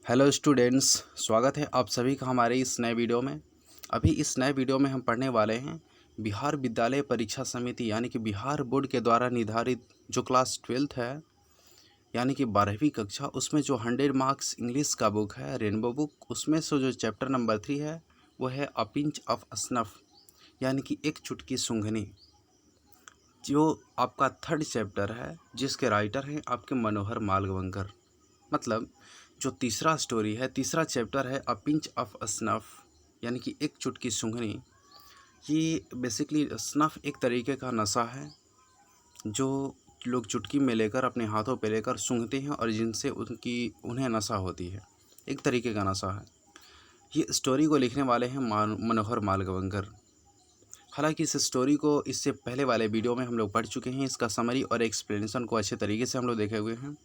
Hello students, स्वागत है आप सभी का हमारे इस नए वीडियो में। अभी इस नए वीडियो में हम पढ़ने वाले हैं बिहार विद्यालय परीक्षा समिति यानी कि बिहार बोर्ड के द्वारा निर्धारित जो क्लास 12th है यानी कि 12वीं कक्षा, उसमें जो 100 मार्क्स इंग्लिश का बुक है रेनबो बुक, उसमें से जो चैप्टर नंबर 3 है वो है अ पिंच ऑफ स्नफ यानी कि एक चुटकी सूंघनी, जो आपका थर्ड चैप्टर है जिसके राइटर हैं आपके मनोहर मालवंकर। मतलब जो तीसरा स्टोरी है, तीसरा चैप्टर है अ पिंच ऑफ स्नफ यानी कि एक चुटकी सूंघनी। ये बेसिकली स्नफ एक तरीके का नशा है जो लोग चुटकी में लेकर अपने हाथों पे लेकर सूंघते हैं और जिनसे उन्हें नशा होती है, एक तरीके का नशा है। ये स्टोरी को लिखने वाले हैं मनोहर मालवंकर। हालांकि इस स्टोरी को इससे पहले वाले वीडियो में हम लोग पढ़ चुके हैं, इसका समरी और एक्सप्लेनेशन को अच्छे तरीके से हम लोग देखे हुए हैं।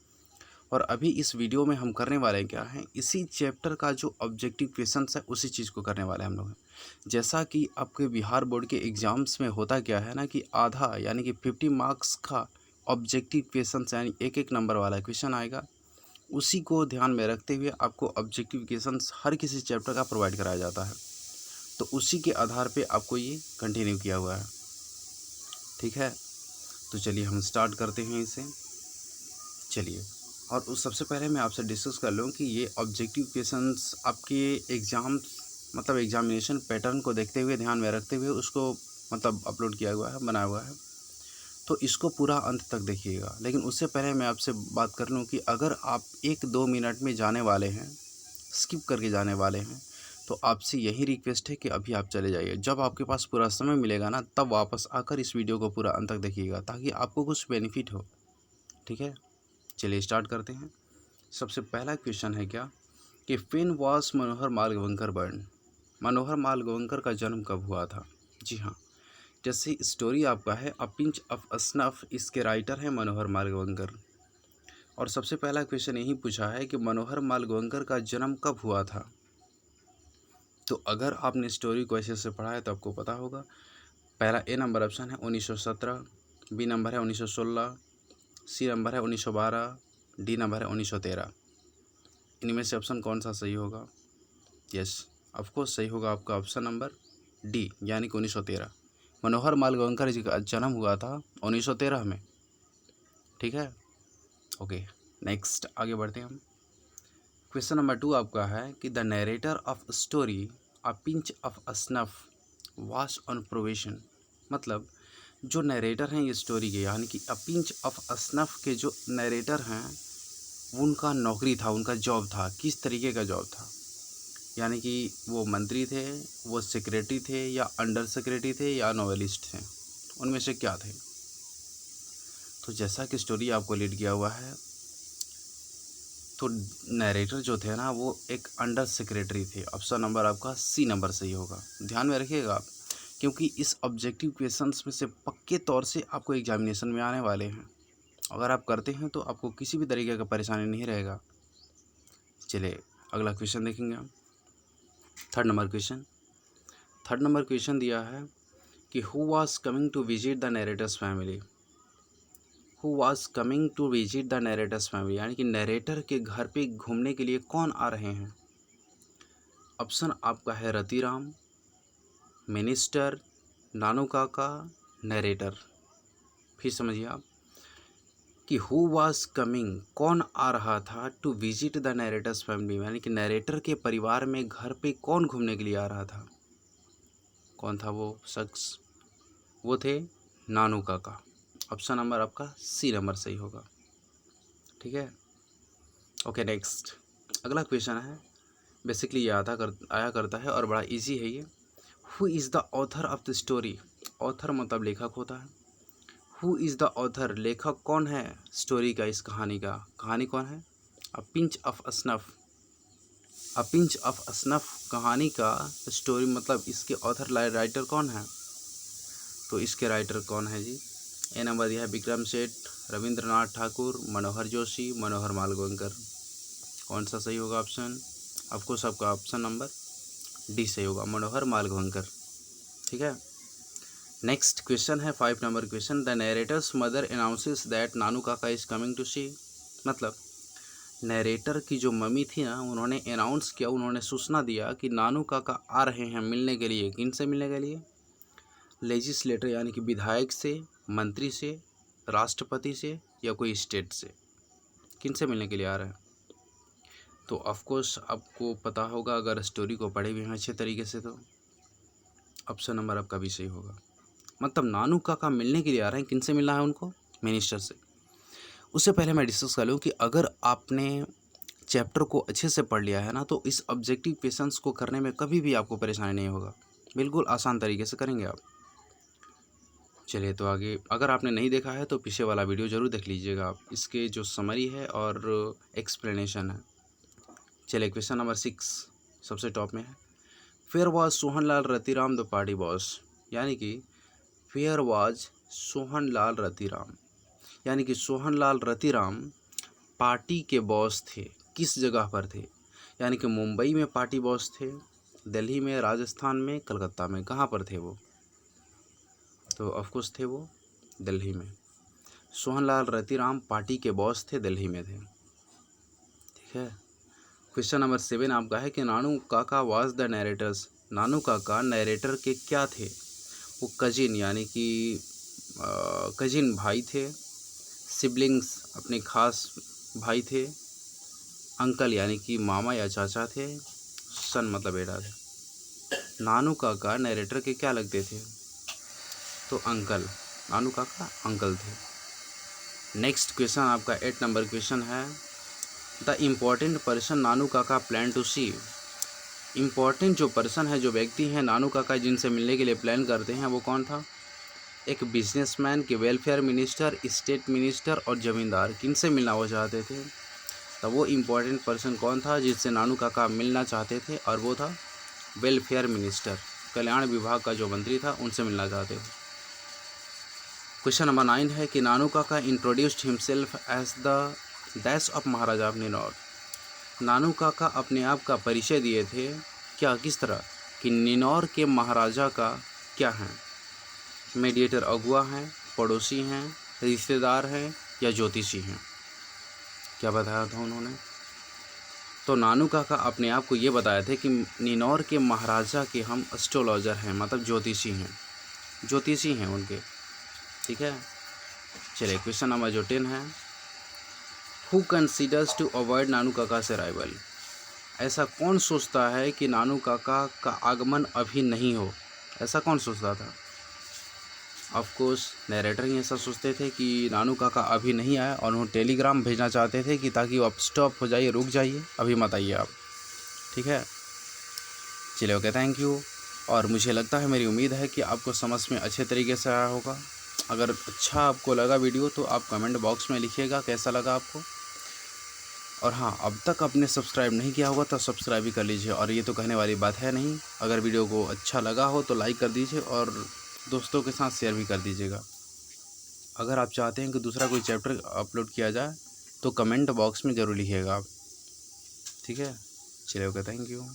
और अभी इस वीडियो में हम करने वाले क्या हैं, इसी चैप्टर का जो ऑब्जेक्टिव क्वेश्चंस है उसी चीज़ को करने वाले हम लोग। जैसा कि आपके बिहार बोर्ड के एग्ज़ाम्स में होता क्या है ना कि आधा यानी कि 50 मार्क्स का ऑब्जेक्टिव क्वेश्चंस यानी एक एक नंबर वाला क्वेश्चन आएगा, उसी को ध्यान में रखते हुए आपको ऑब्जेक्टिव क्वेश्चंस हर किसी चैप्टर का प्रोवाइड कराया जाता है। तो उसी के आधार पर आपको ये कंटिन्यू किया हुआ है। ठीक है, तो चलिए हम स्टार्ट करते हैं इसे। चलिए, और उस सबसे पहले मैं आपसे डिस्कस कर लूँ कि ये ऑब्जेक्टिव क्वेश्चंस आपके एग्ज़ाम मतलब एग्जामिनेशन पैटर्न को देखते हुए, ध्यान में रखते हुए उसको मतलब अपलोड किया हुआ है, बनाया हुआ है। तो इसको पूरा अंत तक देखिएगा। लेकिन उससे पहले मैं आपसे बात कर लूँ कि अगर आप 1-2 मिनट में जाने वाले हैं, स्किप करके जाने वाले हैं, तो आपसे यही रिक्वेस्ट है कि अभी आप चले जाइए। जब आपके पास पूरा समय मिलेगा ना, तब वापस आकर इस वीडियो को पूरा अंत तक देखिएगा ताकि आपको कुछ बेनिफिट हो। ठीक है, चलिए स्टार्ट करते हैं। सबसे पहला क्वेश्चन है क्या कि when was Manohar Malvankar born, Manohar Malvankar का जन्म कब हुआ था। जी हाँ, जैसे स्टोरी आपका है अ पिंच ऑफ स्नफ, इसके राइटर हैं मनोहर मालवंकर। और सबसे पहला क्वेश्चन यही पूछा है कि मनोहर मालवंकर का जन्म कब हुआ था। तो अगर आपने स्टोरी को अच्छे से पढ़ा है तो आपको पता होगा। पहला ए नंबर ऑप्शन है 1917, बी नंबर है 1916, सी नंबर है 1912, डी नंबर है 1913। इनमें से ऑप्शन कौन सा सही होगा। यस, ऑफकोर्स सही होगा आपका ऑप्शन नंबर डी यानी कि 1913। मनोहर मालवंकर जी का जन्म हुआ था 1913 में। ठीक है, ओके, नेक्स्ट आगे बढ़ते हैं हम। क्वेश्चन नंबर 2 आपका है कि the narrator of story a pinch of snuff was on probation. मतलब जो नरेटर हैं ये स्टोरी के यानी कि अ पिंच ऑफ स्नफ के जो नरेटर हैं, उनका नौकरी था, उनका जॉब था। किस तरीके का जॉब था, यानी कि वो मंत्री थे, वो सेक्रेटरी थे, या अंडर सेक्रेटरी थे, या नोवेलिस्ट थे, उनमें से क्या थे। तो जैसा कि स्टोरी आपको लीड किया हुआ है, तो नरेटर जो थे ना वो एक अंडर सेक्रेटरी थे। ऑप्शन नंबर आपका सी नंबर सही होगा। ध्यान में रखिएगा आप, क्योंकि इस ऑब्जेक्टिव क्वेश्चंस में से पक्के तौर से आपको एग्जामिनेशन में आने वाले हैं। अगर आप करते हैं तो आपको किसी भी तरीके का परेशानी नहीं रहेगा। चलिए अगला क्वेश्चन देखेंगे हम। थर्ड नंबर क्वेश्चन दिया है कि who was coming to visit the narrator's family. Who was coming to visit the narrator's family यानी कि नरेटर के घर पे घूमने के लिए कौन आ रहे हैं। ऑप्शन आपका है रतिराम, मिनिस्टर, नानू काका, नरेटर। फिर समझिए आप कि हु वाज कमिंग, कौन आ रहा था, to visit the narrator's family यानी कि नरेटर के परिवार में घर पे कौन घूमने के लिए आ रहा था। कौन था वो शख्स, वो थे नानू काका। ऑप्शन नंबर आपका सी नंबर सही होगा। ठीक है, ओके, नेक्स्ट अगला क्वेश्चन है। बेसिकली ये आया करता है और बड़ा इजी है ये। Who is the author of the story. Author मतलब लेखक होता है। हु इज़ द ऑथर, लेखक कौन है स्टोरी का, इस कहानी का। कहानी कौन है, a pinch of snuff. A pinch of snuff कहानी का स्टोरी मतलब इसके ऑथर राइटर कौन है। तो इसके राइटर कौन है जी। ए नंबर दिया है विक्रम सेठ, रविंद्रनाथ ठाकुर, मनोहर जोशी, मनोहर मालवंकर। कौन सा सही होगा ऑप्शन। ऑफकोर्स आपका ऑप्शन नंबर डी सही होगा, मनोहर मालवंकर। ठीक है, नेक्स्ट क्वेश्चन है 5 number question. The narrator's mother announces that Nanu Kaka is coming to सी। मतलब नरेटर की जो मम्मी थी ना, उन्होंने अनाउंस किया, उन्होंने सूचना दिया कि नानू काका आ रहे हैं मिलने के लिए। किन से मिलने के लिए? लेजिस्लेटर यानी कि विधायक से, मंत्री से, राष्ट्रपति से या कोई स्टेट से। किन से मिलने के लिए आ रहे हैं? तो ऑफकोर्स आपको पता होगा अगर स्टोरी को पढ़े भी हैं अच्छे तरीके से, तो ऑप्शन नंबर आपका भी सही होगा। मतलब नानू काका मिलने के लिए आ रहे हैं। किन से मिलना है उनको? मिनिस्टर से। उससे पहले मैं डिस्कस कर लूँ कि अगर आपने चैप्टर को अच्छे से पढ़ लिया है ना, तो इस ऑब्जेक्टिव क्वेश्चंस को करने में कभी भी आपको परेशानी नहीं होगा। बिल्कुल आसान तरीके से करेंगे आप। चलिए तो आगे, अगर आपने नहीं देखा है तो पीछे वाला वीडियो ज़रूर देख लीजिएगा आप। इसके जो समरी है और एक्सप्लेनेशन है। चलिए क्वेश्चन नंबर 6 सबसे टॉप में है। Fair was Sohanlal Ratiram the party boss. यानी कि फेयर वाज सोहनलाल रतिराम, यानी कि सोहनलाल रतिराम पार्टी के बॉस थे। किस जगह पर थे? यानी कि मुंबई में पार्टी बॉस थे, दिल्ली में, राजस्थान में, कलकत्ता में। कहाँ पर थे वो? तो ऑफकोर्स थे वो दिल्ली में। सोहनलाल रतिराम पार्टी के बॉस थे, दिल्ली में थे। ठीक है। क्वेश्चन नंबर 7 आपका है कि नानू काका वाज द नरेटर्स। नानू काका नरेटर के क्या थे? वो कजिन यानी कि कजिन भाई थे, सिबलिंग्स अपने खास भाई थे, अंकल यानी कि मामा या चाचा थे, सन मतलब बेटा थे। नानू काका नरेटर के क्या लगते थे? तो अंकल। नानू काका अंकल थे। नेक्स्ट क्वेश्चन आपका 8 नंबर क्वेश्चन है। द इम्पॉर्टेंट पर्सन नानू काका प्लान टू सी। इम्पॉर्टेंट जो पर्सन है, जो व्यक्ति हैं नानू काका जिनसे मिलने के लिए प्लान करते हैं, वो कौन था? एक बिजनेसमैन, के वेलफेयर मिनिस्टर, स्टेट मिनिस्टर और ज़मींदार। किन से मिलना वो चाहते थे? तो वो इम्पॉर्टेंट पर्सन कौन था जिससे नानू काका मिलना चाहते थे? और वो था वेलफेयर मिनिस्टर, कल्याण विभाग का जो मंत्री था, उनसे मिलना चाहते थे। क्वेश्चन नंबर 9 है कि Nanu Kaka introduced himself as the dash of Maharaja of Ninaur. Nanu Kaka अपने आप का परिचय दिए थे क्या, किस तरह कि निनौर के महाराजा का क्या हैं? मीडिएटर अगुआ हैं, पड़ोसी हैं, रिश्तेदार हैं या ज्योतिषी हैं? क्या बताया था उन्होंने? तो नानू काका अपने आप को ये बताए थे कि निनौर के महाराजा के हम एस्ट्रोलॉजर हैं, मतलब ज्योतिषी हैं उनके। ठीक है। चलिए क्वेश्चन नंबर जो 10 है। हु कंसीडर्स टू अवॉइड नानू काका से अराइवल। ऐसा कौन सोचता है कि नानू काका का आगमन अभी नहीं हो? ऐसा कौन सोचता था? ऑफकोर्स नरेटर ही ऐसा सोचते थे कि नानू काका अभी नहीं आया, और उन्होंने टेलीग्राम भेजना चाहते थे कि ताकि वो अब स्टॉप हो जाइए, रुक जाइए, अभी मत आइए आप। ठीक है। चलिए ओके, थैंक यू। और मुझे लगता है, मेरी उम्मीद है कि आपको समझ में अच्छे तरीके से आया होगा। अगर अच्छा आपको लगा वीडियो तो आप कमेंट बॉक्स में लिखिएगा कैसा लगा आपको। और हाँ, अब तक आपने सब्सक्राइब नहीं किया होगा तो सब्सक्राइब भी कर लीजिए। और ये तो कहने वाली बात है नहीं, अगर वीडियो को अच्छा लगा हो तो लाइक कर दीजिए और दोस्तों के साथ शेयर भी कर दीजिएगा। अगर आप चाहते हैं कि दूसरा कोई चैप्टर अपलोड किया जाए तो कमेंट बॉक्स में ज़रूर लिखिएगा आप। ठीक है। चलिए ओके, थैंक यू।